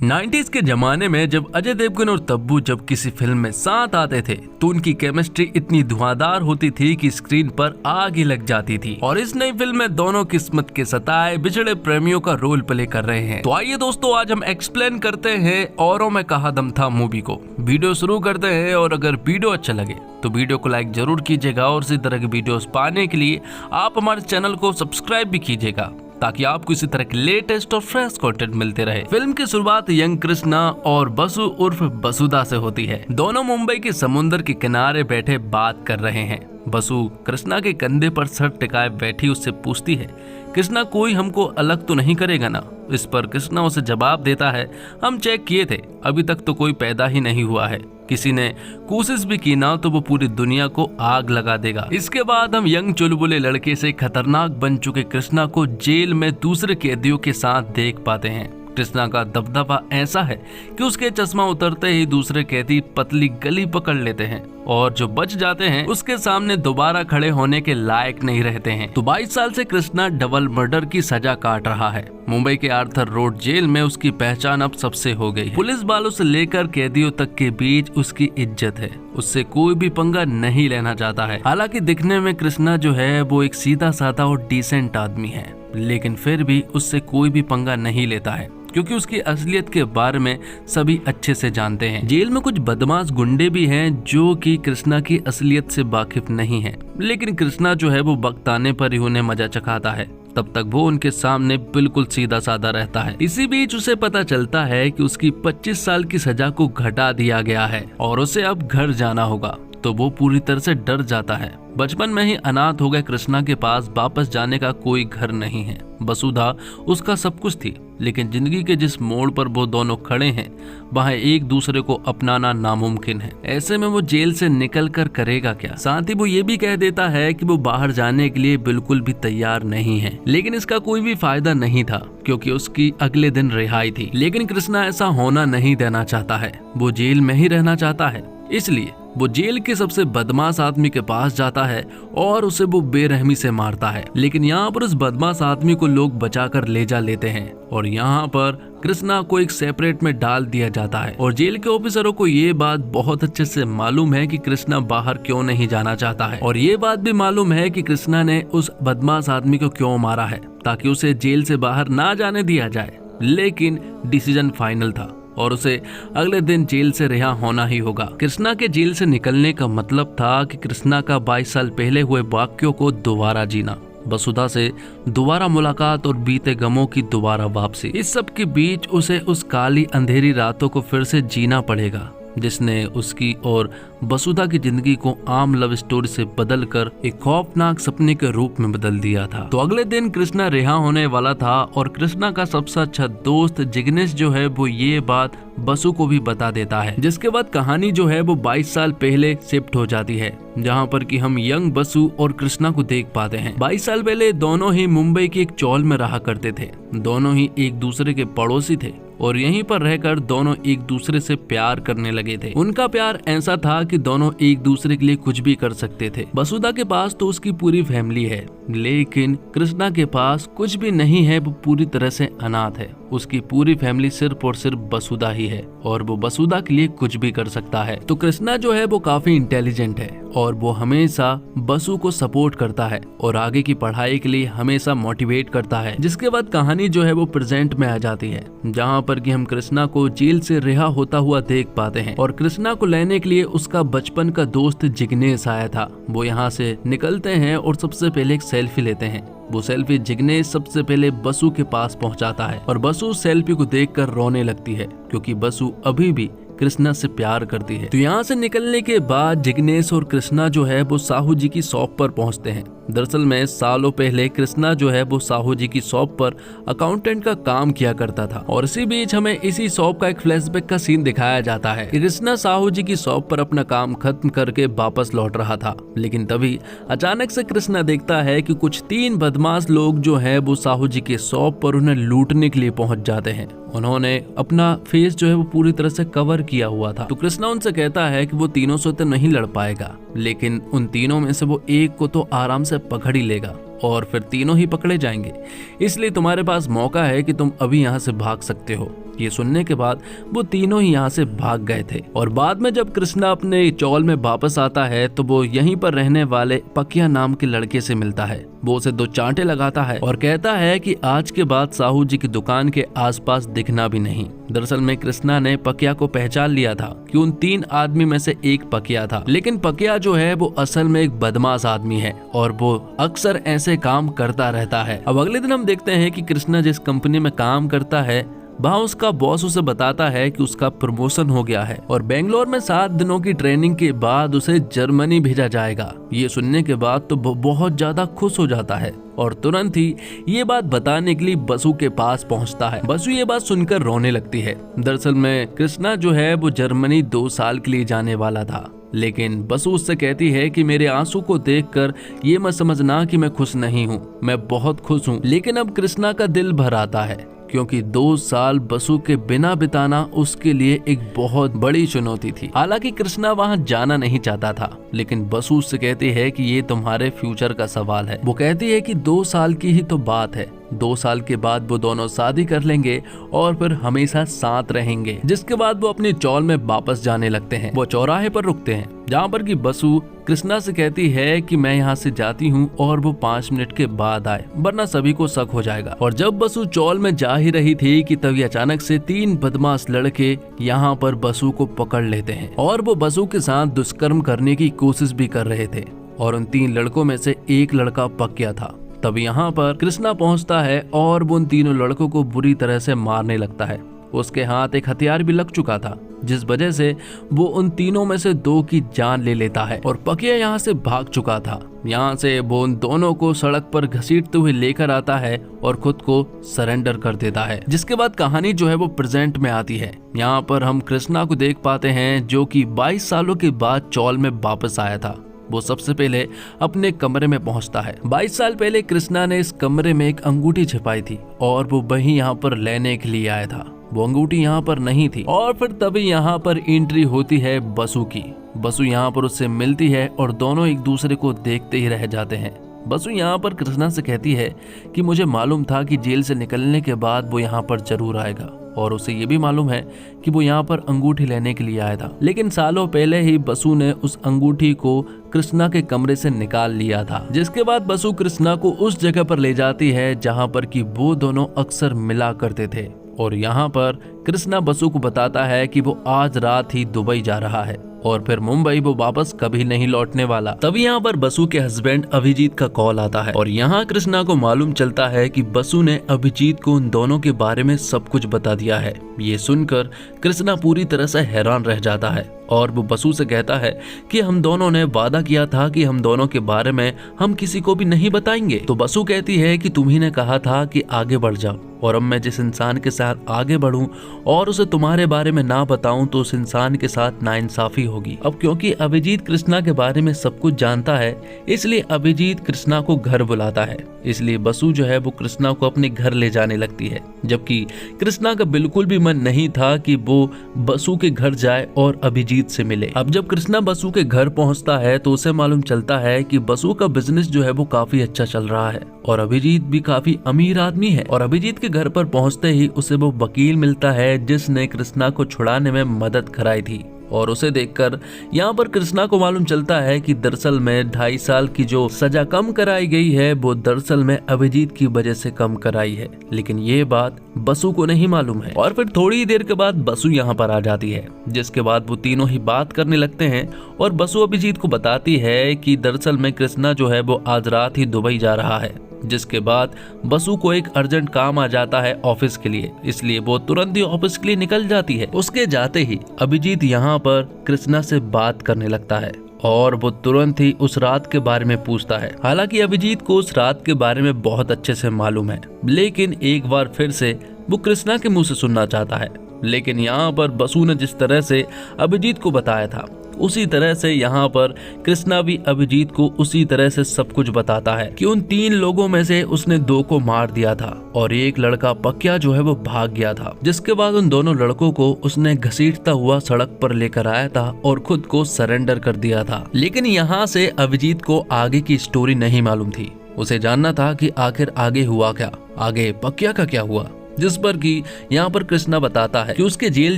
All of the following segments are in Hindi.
90s के जमाने में जब अजय देवगन और तब्बू जब किसी फिल्म में साथ आते थे तो उनकी केमिस्ट्री इतनी धुआंधार होती थी कि स्क्रीन पर आग ही लग जाती थी। और इस नई फिल्म में दोनों किस्मत के सताए बिछड़े प्रेमियों का रोल प्ले कर रहे हैं। तो आइए दोस्तों, आज हम एक्सप्लेन करते हैं औरों में कहा दम था मूवी को। वीडियो शुरू करते हैं और अगर वीडियो अच्छा लगे तो वीडियो को लाइक जरूर कीजिएगा और इसी तरह की वीडियोस पाने के लिए आप हमारे चैनल को सब्सक्राइब भी कीजिएगा ताकि आपको इसी तरह के लेटेस्ट और फ्रेश कंटेंट मिलते रहे। फिल्म की शुरुआत यंग कृष्णा और बसु उर्फ बसुदा से होती है। दोनों मुंबई के समुद्र के किनारे बैठे बात कर रहे हैं। बसु कृष्णा के कंधे पर सर टिकाए बैठी उससे पूछती है, कृष्णा कोई हमको अलग तो नहीं करेगा ना? इस पर कृष्णा उसे जवाब देता है, हम चेक किए थे, अभी तक तो कोई पैदा ही नहीं हुआ है। किसी ने कोशिश भी की ना तो वो पूरी दुनिया को आग लगा देगा। इसके बाद हम यंग चुलबुले लड़के से खतरनाक बन चुके कृष्णा को जेल में दूसरे कैदियों के साथ देख पाते हैं। कृष्णा का दबदबा ऐसा है कि उसके चश्मा उतरते ही दूसरे कैदी पतली गली पकड़ लेते हैं और जो बच जाते हैं उसके सामने दोबारा खड़े होने के लायक नहीं रहते हैं। तो 22 साल से कृष्णा डबल मर्डर की सजा काट रहा है। मुंबई के आर्थर रोड जेल में उसकी पहचान अब सबसे हो गई है। पुलिस वालों से लेकर कैदियों तक के बीच उसकी इज्जत है। उससे कोई भी पंगा नहीं लेना चाहता है। हालांकि दिखने में कृष्णा जो है वो एक सीधा साधा और डिसेंट आदमी है, लेकिन फिर भी उससे कोई भी पंगा नहीं लेता है क्योंकि उसकी असलियत के बारे में सभी अच्छे से जानते हैं। जेल में कुछ बदमाश गुंडे भी हैं जो कि कृष्णा की असलियत से वाकिफ नहीं है, लेकिन कृष्णा जो है वो वक्त आने पर ही उन्हें मजा चखाता है। तब तक वो उनके सामने बिल्कुल सीधा साधा रहता है। इसी बीच उसे पता चलता है कि उसकी 25 साल की सजा को घटा दिया गया है और उसे अब घर जाना होगा, तो वो पूरी तरह से डर जाता है। बचपन में ही अनाथ हो गए कृष्णा के पास वापस जाने का कोई घर नहीं है। वसुधा उसका सब कुछ थी, लेकिन जिंदगी के जिस मोड़ पर वो दोनों खड़े हैं वहाँ एक दूसरे को अपनाना नामुमकिन है। ऐसे में वो जेल से निकल कर करेगा क्या? साथ ही वो ये भी कह देता है कि वो बाहर जाने के लिए बिल्कुल भी तैयार नहीं है, लेकिन इसका कोई भी फायदा नहीं था क्योंकि उसकी अगले दिन रिहाई थी। लेकिन कृष्णा ऐसा होना नहीं देना चाहता है, वो जेल में ही रहना चाहता है। इसलिए वो जेल के सबसे बदमाश आदमी के पास जाता है और उसे वो बेरहमी से मारता है। लेकिन यहाँ पर उस बदमाश आदमी को लोग बचाकर ले जा लेते हैं और यहाँ पर कृष्णा को एक सेपरेट में डाल दिया जाता है। और जेल के ऑफिसरों को ये बात बहुत अच्छे से मालूम है कि कृष्णा बाहर क्यों नहीं जाना चाहता है, और ये बात भी मालूम है कि कृष्णा ने उस बदमाश आदमी को क्यों मारा है, ताकि उसे जेल से बाहर ना जाने दिया जाए। लेकिन डिसीजन फाइनल था और उसे अगले दिन जेल से रिहा होना ही होगा। कृष्णा के जेल से निकलने का मतलब था कि कृष्णा का 22 साल पहले हुए वाक्यों को दोबारा जीना, वसुधा से दोबारा मुलाकात और बीते गमों की दोबारा वापसी। इस सब के बीच उसे उस काली अंधेरी रातों को फिर से जीना पड़ेगा जिसने उसकी और वसुधा की जिंदगी को आम लव स्टोरी से बदलकर एक खौफनाक सपने के रूप में बदल दिया था। तो अगले दिन कृष्णा रिहा होने वाला था और कृष्णा का सबसे अच्छा दोस्त जिग्नेश जो है वो ये बात बसु को भी बता देता है, जिसके बाद कहानी जो है वो 22 साल पहले शिफ्ट हो जाती है, जहाँ पर कि हम यंग बसु और कृष्णा को देख पाते हैं। 22 साल पहले दोनों ही मुंबई की एक चौल में रहा करते थे। दोनों ही एक दूसरे के पड़ोसी थे और यहीं पर रहकर दोनों एक दूसरे से प्यार करने लगे थे। उनका प्यार ऐसा था कि दोनों एक दूसरे के लिए कुछ भी कर सकते थे। वसुधा के पास तो उसकी पूरी फैमिली है, लेकिन कृष्णा के पास कुछ भी नहीं है, वो पूरी तरह से अनाथ है। उसकी पूरी फैमिली सिर्फ और सिर्फ वसुधा ही है और वो वसुधा के लिए कुछ भी कर सकता है। तो कृष्णा जो है वो काफी इंटेलिजेंट है और वो हमेशा बसु को सपोर्ट करता है और आगे की पढ़ाई के लिए हमेशा मोटिवेट करता है। जिसके बाद कहानी जो है वो प्रेजेंट में आ जाती है, जहाँ पर कि हम कृष्णा को जेल से रिहा होता हुआ देख पाते हैं और कृष्णा को लेने के लिए उसका बचपन का दोस्त जिग्नेश आया था। वो यहाँ से निकलते हैं और सबसे पहले एक सेल्फी लेते हैं। वो सेल्फी जिग्नेश सबसे पहले बसु के पास पहुंचाता है और बसु सेल्फी को देखकर रोने लगती है क्योंकि बसु अभी भी कृष्णा से प्यार करती है। तो यहाँ से निकलने के बाद जिग्नेश और कृष्णा जो है वो साहू जी की शॉप पर पहुंचते हैं। दरअसल में सालों पहले कृष्णा जो है वो साहू जी की शॉप पर अकाउंटेंट का काम किया करता था और इसी बीच हमें इसी शॉप का एक फ्लैशबैक का सीन दिखाया जाता है। कृष्णा साहू जी की शॉप पर अपना काम खत्म करके वापस लौट रहा था, लेकिन तभी अचानक से कृष्णा देखता है कि कुछ 3 बदमाश लोग जो है वो साहू जी के शॉप पर उन्हें लूटने के लिए पहुंच जाते हैं। उन्होंने अपना फेस जो है वो पूरी तरह से कवर किया हुआ था। तो कृष्णा उनसे कहता है कि वो तीनों से तो नहीं लड़ पाएगा, लेकिन उन तीनों में से वो एक को तो आराम से पकड़ ही लेगा और फिर तीनों ही पकड़े जाएंगे, इसलिए तुम्हारे पास मौका है कि तुम अभी यहाँ से भाग सकते हो। ये सुनने के बाद वो तीनों ही यहाँ से भाग गए थे। और बाद में जब कृष्णा अपने चौल में वापस आता है तो वो यहीं पर रहने वाले पकिया नाम के लड़के से मिलता है। वो उसे 2 चांटे लगाता है और कहता है कि आज के बाद साहू जी की दुकान के आसपास दिखना भी नहीं। दरअसल में कृष्णा ने पकिया को पहचान लिया था कि उन 3 आदमी में से एक पकिया था, लेकिन पकिया जो है वो असल में एक बदमाश आदमी है और वो अक्सर ऐसे काम करता रहता है। अब अगले दिन हम देखते हैं कि कृष्णा जिस कंपनी में काम करता है वहाँ उसका बॉस उसे बताता है कि उसका प्रमोशन हो गया है और बेंगलोर में 7 दिनों की ट्रेनिंग के बाद उसे जर्मनी भेजा जाएगा। ये सुनने के बाद तो बहुत ज्यादा खुश हो जाता है और तुरंत ही ये बात बताने के लिए बसु के पास पहुंचता है। बसु ये बात सुनकर रोने लगती है। दरअसल में कृष्णा जो है वो जर्मनी 2 साल के लिए जाने वाला था, लेकिन बसु उससे कहती है कि मेरे आंसू को देखकर ये मत समझना कि मैं खुश नहीं हूँ, मैं बहुत खुश हूँ। लेकिन अब कृष्णा का दिल भर आता है क्योंकि 2 साल बसु के बिना बिताना उसके लिए एक बहुत बड़ी चुनौती थी। हालांकि कृष्णा वहां जाना नहीं चाहता था, लेकिन बसु उससे कहती है कि ये तुम्हारे फ्यूचर का सवाल है। वो कहती है कि 2 साल की ही तो बात है, 2 साल के बाद वो दोनों शादी कर लेंगे और फिर हमेशा साथ रहेंगे। जिसके बाद वो अपनी चौल में वापस जाने लगते हैं। वो चौराहे पर रुकते हैं जहाँ पर कि बसु कृष्णा से कहती है कि मैं यहाँ से जाती हूँ और वो 5 मिनट के बाद आए, वरना सभी को शक हो जाएगा। और जब बसु चौल में जा ही रही थी कि तभी अचानक से 3 बदमाश लड़के यहाँ पर बसु को पकड़ लेते हैं और वो बसु के साथ दुष्कर्म करने की कोशिश भी कर रहे थे। और उन 3 लड़कों में से एक लड़का पकिया था। तब यहाँ पर कृष्णा पहुँचता है और वो उन तीनों लड़कों को बुरी तरह से मारने लगता है। उसके हाथ एक हथियार भी लग चुका था, जिस वजह से वो उन तीनों में से 2 की जान ले लेता है और पकिया यहाँ से भाग चुका था। यहाँ से वो उन दोनों को सड़क पर घसीटते हुए लेकर आता है और खुद को सरेंडर कर देता है। जिसके बाद कहानी जो है वो प्रेजेंट में आती है। यहाँ पर हम कृष्णा को देख पाते हैं जो कि 22 सालों के बाद चौल में वापस आया था। वो सबसे पहले अपने कमरे में पहुंचता है। 22 साल पहले कृष्णा ने इस कमरे में एक अंगूठी छिपाई थी और वो वही यहाँ पर लेने के लिए आया था। वो अंगूठी यहाँ पर नहीं थी और फिर तभी यहाँ पर एंट्री होती है बसु की। बसु यहाँ पर उससे मिलती है और दोनों एक दूसरे को देखते ही रह जाते हैं। बसु यहाँ पर कृष्णा से कहती है कि मुझे मालूम था कि जेल से निकलने के बाद वो यहाँ पर जरूर आएगा और उसे ये भी मालूम है कि वो यहाँ पर अंगूठी लेने के लिए आया था, लेकिन सालों पहले ही बसु ने उस अंगूठी को कृष्णा के कमरे से निकाल लिया था। जिसके बाद बसु कृष्णा को उस जगह पर ले जाती है जहाँ पर कि वो दोनों अक्सर मिला करते थे और यहाँ पर कृष्णा बसु को बताता है कि वो आज रात ही दुबई जा रहा है और फिर मुंबई वो वापस कभी नहीं लौटने वाला। तभी यहाँ पर बसु के हस्बैंड अभिजीत का कॉल आता है और यहाँ कृष्णा को मालूम चलता है कि बसु ने अभिजीत को उन दोनों के बारे में सब कुछ बता दिया है। ये सुनकर कृष्णा पूरी तरह से हैरान रह जाता है और वो बसु से कहता है कि हम दोनों ने वादा किया था कि हम दोनों के बारे में हम किसी को भी नहीं बताएंगे। तो बसु कहती है कि तुम्ही ने कहा था कि आगे बढ़ जाओ और अब मैं जिस इंसान के साथ आगे बढ़ूं और उसे तुम्हारे बारे में ना बताऊं तो उस इंसान के साथ नाइंसाफी होगी। अब क्योंकि अभिजीत कृष्णा के बारे में सब कुछ जानता है इसलिए अभिजीत कृष्णा को घर बुलाता है। इसलिए बसु जो है वो कृष्णा को अपने घर ले जाने लगती है, जबकि कृष्णा का बिल्कुल भी मन नहीं था कि वो बसु के घर जाए और अभिजीत से मिले। अब जब कृष्णा बसु के घर पहुंचता है तो उसे मालूम चलता है कि बसु का बिजनेस जो है वो काफी अच्छा चल रहा है और अभिजीत भी काफी अमीर आदमी है। और अभिजीत के घर पर पहुंचते ही उसे वो वकील मिलता है जिसने कृष्णा को छुड़ाने में मदद कराई थी और उसे देखकर यहाँ पर कृष्णा को मालूम चलता है कि दरअसल में 2.5 साल की जो सजा कम कराई गई है वो दरअसल में अभिजीत की वजह से कम कराई है, लेकिन ये बात बसु को नहीं मालूम है। और फिर थोड़ी देर के बाद बसु यहाँ पर आ जाती है, जिसके बाद वो तीनों ही बात करने लगते हैं और बसु अभिजीत को बताती है कि दरअसल में कृष्णा जो है वो आज रात ही दुबई जा रहा है। जिसके बाद बसु को एक अर्जेंट काम आ जाता है ऑफिस के लिए, इसलिए वो तुरंत ही ऑफिस के लिए निकल जाती है। उसके जाते ही अभिजीत यहाँ पर कृष्णा से बात करने लगता है और वो तुरंत ही उस रात के बारे में पूछता है। हालांकि अभिजीत को उस रात के बारे में बहुत अच्छे से मालूम है, लेकिन एक बार फिर से वो कृष्णा के मुंह से सुनना चाहता है। लेकिन यहाँ पर बसु ने जिस तरह से अभिजीत को बताया था उसी तरह से यहाँ पर कृष्णा भी अभिजीत को उसी तरह से सब कुछ बताता है कि उन 3 लोगों में से उसने 2 को मार दिया था और एक लड़का पकिया जो है वो भाग गया था। जिसके बाद उन दोनों लड़कों को उसने घसीटता हुआ सड़क पर लेकर आया था और खुद को सरेंडर कर दिया था। लेकिन यहाँ से अभिजीत को आगे की स्टोरी नहीं मालूम थी। उसे जानना था कि आखिर आगे हुआ क्या, आगे पकिया का क्या हुआ। जिस पर कि यहाँ पर कृष्णा बताता है कि उसके जेल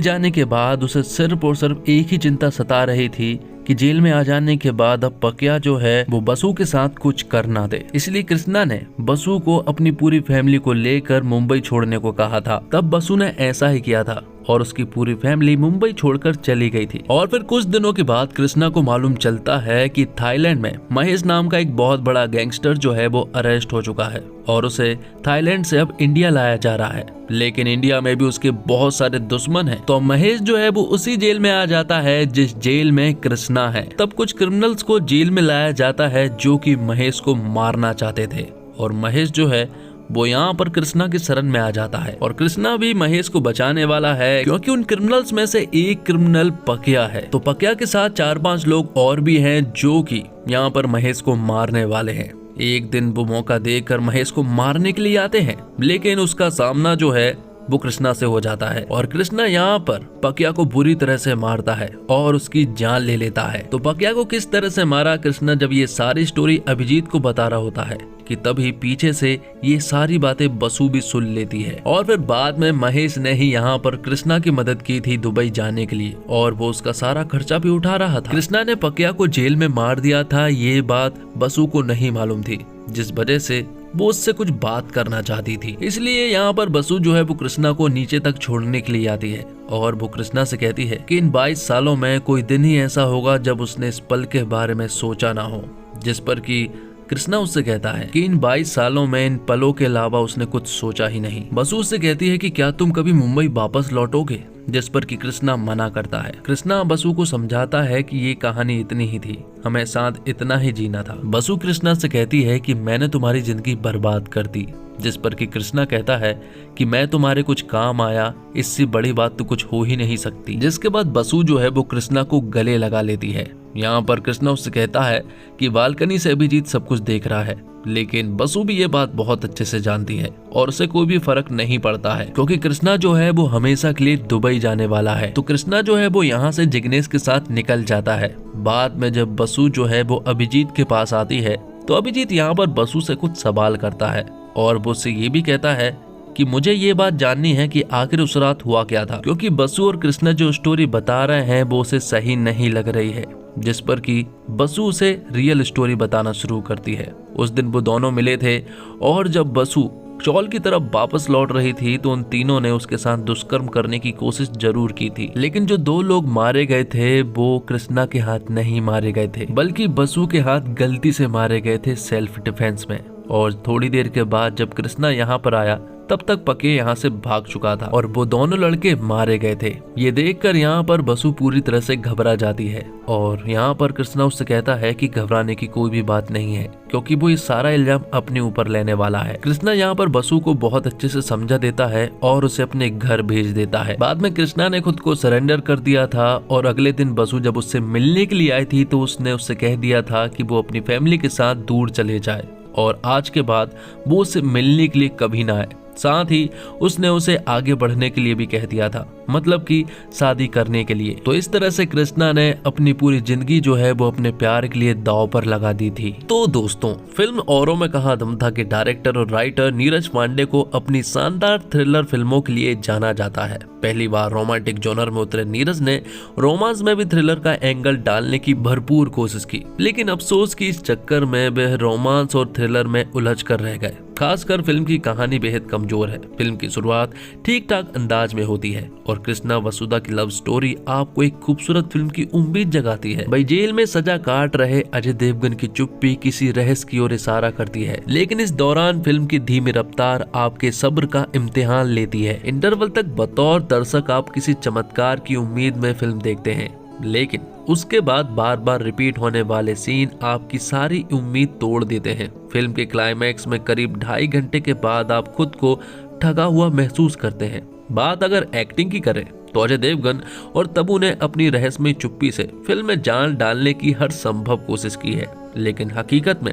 जाने के बाद उसे सिर्फ और सिर्फ एक ही चिंता सता रही थी कि जेल में आ जाने के बाद अब पकिया जो है वो बसु के साथ कुछ कर ना दे। इसलिए कृष्णा ने बसु को अपनी पूरी फैमिली को लेकर मुंबई छोड़ने को कहा था। तब बसु ने ऐसा ही किया था और उसकी पूरी फैमिली मुंबई छोड़कर चली गई थी। और फिर कुछ दिनों के बाद कृष्णा को मालूम चलता है कि थाईलैंड में महेश नाम का एक बहुत बड़ा गैंगस्टर जो है वो अरेस्ट हो चुका है और उसे थाईलैंड से अब इंडिया लाया जा रहा है। लेकिन इंडिया में भी उसके बहुत सारे दुश्मन हैं। तो महेश जो है वो उसी जेल में आ जाता है जिस जेल में कृष्णा है। तब कुछ क्रिमिनल्स को जेल में लाया जाता है जो कि महेश को मारना चाहते थे और महेश जो है वो यहाँ पर कृष्णा की शरण में आ जाता है और कृष्णा भी महेश को बचाने वाला है क्योंकि उन क्रिमिनल्स में से एक क्रिमिनल पकिया है। तो पकिया के साथ 4-5 लोग और भी हैं जो कि यहाँ पर महेश को मारने वाले हैं। एक दिन वो मौका देकर महेश को मारने के लिए आते हैं, लेकिन उसका सामना जो है वो कृष्णा से हो जाता है और कृष्णा यहाँ पर पकिया को बुरी तरह से मारता है और उसकी जान ले लेता है। तो पकिया को किस तरह से मारा कृष्णा जब ये सारी स्टोरी अभिजीत को बता रहा होता है कि तभी पीछे से ये सारी बातें बसु भी सुन लेती है। और फिर बाद में महेश ने ही यहाँ पर कृष्णा की मदद की थी दुबई जाने के लिए और वो उसका सारा खर्चा भी उठा रहा था। कृष्णा ने पकिया को जेल में मार दिया था, ये बात बसु को नहीं मालूम थी, जिस वजह से वो उससे कुछ बात करना चाहती थी। इसलिए यहाँ पर बसु जो है वो कृष्णा को नीचे तक छोड़ने के लिए आती है और वो कृष्णा से कहती है कि इन 22 सालों में कोई दिन ही ऐसा होगा जब उसने इस पल के बारे में सोचा ना हो। जिस पर कि कृष्णा उससे कहता है कि इन 22 सालों में इन पलों के अलावा उसने कुछ सोचा ही नहीं। बसु उससे कहती है कि क्या तुम कभी मुंबई वापस लौटोगे, जिस पर कि कृष्णा मना करता है। कृष्णा बसु को समझाता है कि ये कहानी इतनी ही थी, हमें साथ इतना ही जीना था। बसु कृष्णा से कहती है कि मैंने तुम्हारी जिंदगी बर्बाद कर दी, जिस पर कि कृष्णा कहता है कि मैं तुम्हारे कुछ काम आया, इससे बड़ी बात तो कुछ हो ही नहीं सकती। जिसके बाद बसु जो है वो कृष्णा को गले लगा लेती है। यहाँ पर कृष्णा उससे कहता है कि बालकनी से अभिजीत सब कुछ देख रहा है, लेकिन बसु भी ये बात बहुत अच्छे से जानती है और उसे कोई भी फर्क नहीं पड़ता है क्योंकि कृष्णा जो है वो हमेशा के लिए दुबई जाने वाला है। तो कृष्णा जो है वो यहाँ से जिग्नेश के साथ निकल जाता है। बाद में जब बसु जो है वो अभिजीत के पास आती है तो अभिजीत यहाँ पर बसु से कुछ सवाल करता है और वो उससे ये भी कहता है कि मुझे ये बात जाननी है कि आखिर उस रात हुआ क्या था, क्योंकि बसु और कृष्णा जो स्टोरी बता रहे हैं वो उसे सही नहीं लग रही है। जिस पर कि बसु उसे रियल स्टोरी बताना शुरू करती है। उस दिन वो दोनों मिले थे और जब बसु चौल की तरफ वापस लौट रही थी तो उन तीनों ने उसके साथ दुष्कर्म करने की कोशिश जरूर की थी, लेकिन जो 2 लोग मारे गए थे वो कृष्णा के हाथ नहीं मारे गए थे, बल्कि बसु के हाथ गलती से मारे गए थे सेल्फ डिफेंस में। और थोड़ी देर के बाद जब कृष्णा यहाँ पर आया तब तक पके यहाँ से भाग चुका था और वो दोनों लड़के मारे गए थे। ये देखकर यहाँ पर बसु पूरी तरह से घबरा जाती है और यहाँ पर कृष्णा उससे कहता है कि घबराने की कोई भी बात नहीं है क्योंकि वो ये सारा इल्जाम अपने ऊपर लेने वाला है। कृष्णा यहाँ पर बसु को बहुत अच्छे से समझा देता है और उसे अपने घर भेज देता है। बाद में कृष्णा ने खुद को सरेंडर कर दिया था और अगले दिन बसु जब उससे मिलने के लिए आई थी तो उसने उससे कह दिया था कि वो अपनी फैमिली के साथ दूर चले जाए और आज के बाद वो उससे मिलने के लिए कभी ना आए। साथ ही उसने उसे आगे बढ़ने के लिए भी कह दिया था, मतलब कि शादी करने के लिए। तो इस तरह से कृष्णा ने अपनी पूरी जिंदगी जो है वो अपने प्यार के लिए दांव पर लगा दी थी। तो दोस्तों, फिल्म औरों में कहा दम था के डायरेक्टर और राइटर नीरज पांडे को अपनी शानदार थ्रिलर फिल्मों के लिए जाना जाता है। पहली बार रोमांटिक जॉनर में उतरे नीरज ने रोमांस में भी थ्रिलर का एंगल डालने की भरपूर कोशिश की, लेकिन अफसोस की इस चक्कर में वह रोमांस और थ्रिलर में उलझ कर रह गए। खासकर फिल्म की कहानी बेहद कमजोर है। फिल्म की शुरुआत ठीक ठाक अंदाज में होती है और कृष्णा वसुधा की लव स्टोरी आपको एक खूबसूरत फिल्म की उम्मीद जगाती है। भाई जेल में सजा काट रहे अजय देवगन की चुप्पी किसी रहस्य की ओर इशारा करती है, लेकिन इस दौरान फिल्म की धीमी रफ्तार आपके सब्र का इम्तिहान लेती है। इंटरवल तक बतौर दर्शक आप किसी चमत्कार की उम्मीद में फिल्म देखते हैं, लेकिन उसके बाद बार बार रिपीट होने वाले सीन आपकी सारी उम्मीद तोड़ देते हैं। फिल्म के क्लाइमैक्स में करीब 2.5 घंटे के बाद आप खुद को ठगा हुआ महसूस करते हैं। बात अगर एक्टिंग की करें तो अजय देवगन और तब्बू ने अपनी रहस्यमय चुप्पी से फिल्म में जान डालने की हर संभव कोशिश की है, लेकिन हकीकत में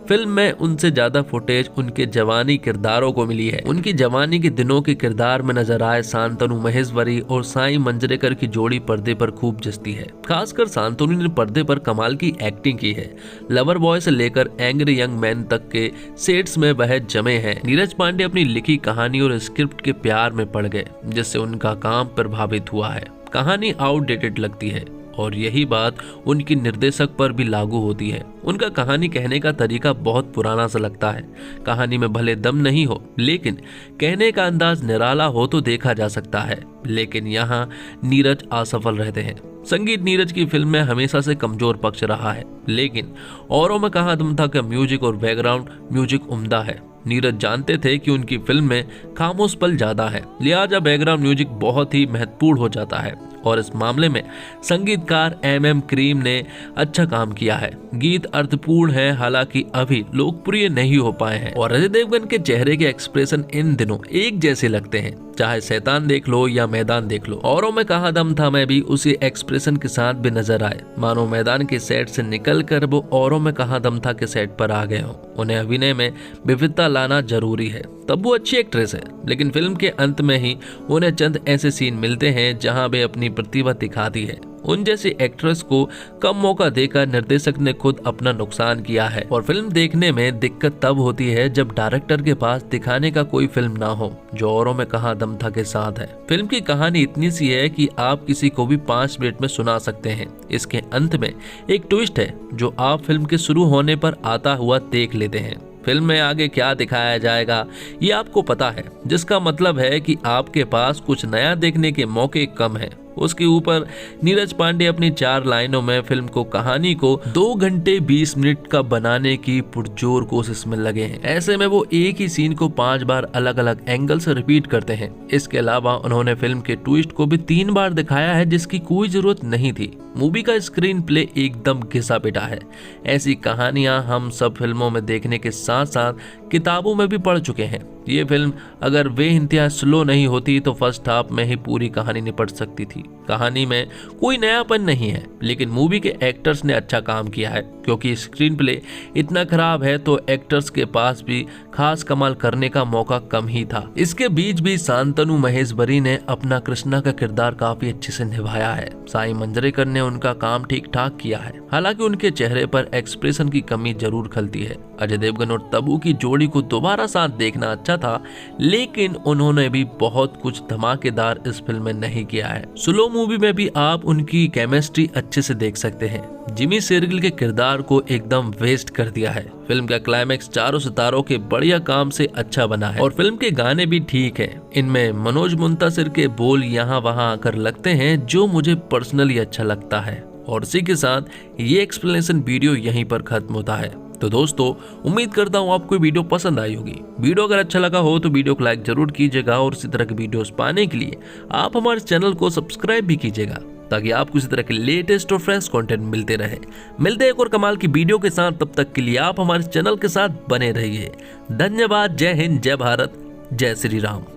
फिल्म में उनसे ज्यादा फुटेज उनके जवानी किरदारों को मिली है। उनकी जवानी के दिनों के किरदार में नजर आए शांतनु महेश्वरी और साई मंजरेकर की जोड़ी पर्दे पर खूब जचती है। खासकर शांतनु ने पर्दे पर कमाल की एक्टिंग की है। लवर बॉय से लेकर एंग्री यंग मैन तक के सेट्स में वह जमे हैं। नीरज पांडे अपनी लिखी कहानी और स्क्रिप्ट के प्यार में पड़ गए, जिससे उनका काम प्रभावित हुआ है। कहानी आउटडेटेड लगती है और यही बात उनकी निर्देशक पर भी लागू होती है। उनका कहानी कहने का तरीका बहुत पुराना सा लगता है। कहानी में भले दम नहीं हो, लेकिन कहने का अंदाज निराला हो तो देखा जा सकता है। लेकिन यहाँ नीरज असफल रहते हैं। संगीत नीरज की फिल्म में हमेशा से कमजोर पक्ष रहा है, लेकिन औरों में कहाँ दम था कि म्यूजिक और बैकग्राउंड म्यूजिक उम्दा है। नीरज जानते थे कि उनकी फिल्म में खामोश पल ज्यादा है, लिहाजा बैकग्राउंड म्यूजिक बहुत ही महत्वपूर्ण हो जाता है और इस मामले में संगीतकार एम करीम ने अच्छा काम किया है। गीत अर्थपूर्ण है, हालांकि अभी लोकप्रिय नहीं हो पाए हैं और अजय देवगन के चेहरे के एक्सप्रेशन इन दिनों एक जैसे लगते हैं, चाहे शैतान देख लो या मैदान देख लो। औरों में कहा दम था मैं भी उसी एक्सप्रेशन के साथ भी नजर आए, मानो मैदान के सेट से निकलकर वो औरों में कहा दम था के सेट पर आ गए हो। उन्हें अभिनय में विविधता लाना जरूरी है, तब वो अच्छी एक्ट्रेस है, लेकिन फिल्म के अंत में ही उन्हें चंद ऐसे सीन मिलते हैं जहां वे अपनी प्रतिभा दिखाती है। उन जैसी एक्ट्रेस को कम मौका देकर निर्देशक ने खुद अपना नुकसान किया है और फिल्म देखने में दिक्कत तब होती है जब डायरेक्टर के पास दिखाने का कोई फिल्म ना हो, जो औरों में कहा दम था के साथ है। फिल्म की कहानी इतनी सी है कि आप किसी को भी 5 मिनट में सुना सकते हैं। इसके अंत में एक ट्विस्ट है जो आप फिल्म के शुरू होने पर आता हुआ देख लेते हैं। फिल्म में आगे क्या दिखाया जाएगा ये आपको पता है, जिसका मतलब है कि आपके पास कुछ नया देखने के मौके कम है। उसके ऊपर नीरज पांडे अपनी 4 लाइनों में फिल्म को कहानी को 2 घंटे 20 मिनट का बनाने की पुरजोर कोशिश में लगे हैं। ऐसे में वो एक ही सीन को 5 बार अलग अलग एंगल से रिपीट करते हैं। इसके अलावा उन्होंने फिल्म के ट्विस्ट को भी 3 बार दिखाया है, जिसकी कोई जरूरत नहीं थी। मूवी का स्क्रीन प्ले एकदम घिसा पिटा है। ऐसी कहानियां हम सब फिल्मों में देखने के साथ साथ किताबों में भी पढ़ चुके हैं। ये फिल्म अगर बेइंतहा स्लो नहीं होती तो फर्स्ट हाफ में ही पूरी कहानी निपट सकती थी। कहानी में कोई नयापन नहीं है, लेकिन मूवी के एक्टर्स ने अच्छा काम किया है, क्योंकि स्क्रीन प्ले इतना खराब है तो एक्टर्स के पास भी खास कमाल करने का मौका कम ही था। इसके बीच भी शांतनु महेश्वरी ने अपना कृष्णा का किरदार काफी अच्छे से निभाया है। साई मंजरेकर ने उनका काम ठीक ठाक किया है, हालांकि उनके चेहरे पर एक्सप्रेशन की कमी जरूर खलती है। अजय देवगन और तब्बू की जोड़ी को दोबारा साथ देखना अच्छा था, लेकिन उन्होंने भी बहुत कुछ धमाकेदार इस फिल्म में नहीं किया है। स्लो मूवी में भी आप उनकी केमिस्ट्री अच्छे से देख सकते हैं। जिमी शेरगिल के किरदार को एकदम वेस्ट कर दिया है। फिल्म का क्लाइमैक्स चारों सितारों के बढ़िया काम से अच्छा बना है और फिल्म के गाने भी ठीक है। इनमें मनोज मुंतासिर के बोल यहाँ वहाँ आकर लगते हैं, जो मुझे पर्सनली अच्छा लगता है। और इसी के साथ ये एक्सप्लेनेशन वीडियो यहीं पर खत्म होता है। तो दोस्तों, उम्मीद करता हूँ आपको वीडियो पसंद आई होगी। वीडियो अगर अच्छा लगा हो तो वीडियो को लाइक जरूर कीजिएगा और इसी तरह के वीडियोस पाने के लिए आप हमारे चैनल को सब्सक्राइब भी कीजिएगा, ताकि आपको इसी तरह के लेटेस्ट और फ्रेश कंटेंट मिलते रहे। मिलते हैं एक और कमाल की वीडियो के साथ, तब तक के लिए आप हमारे चैनल के साथ बने रहिए। धन्यवाद। जय हिंद, जय भारत, जय श्री राम।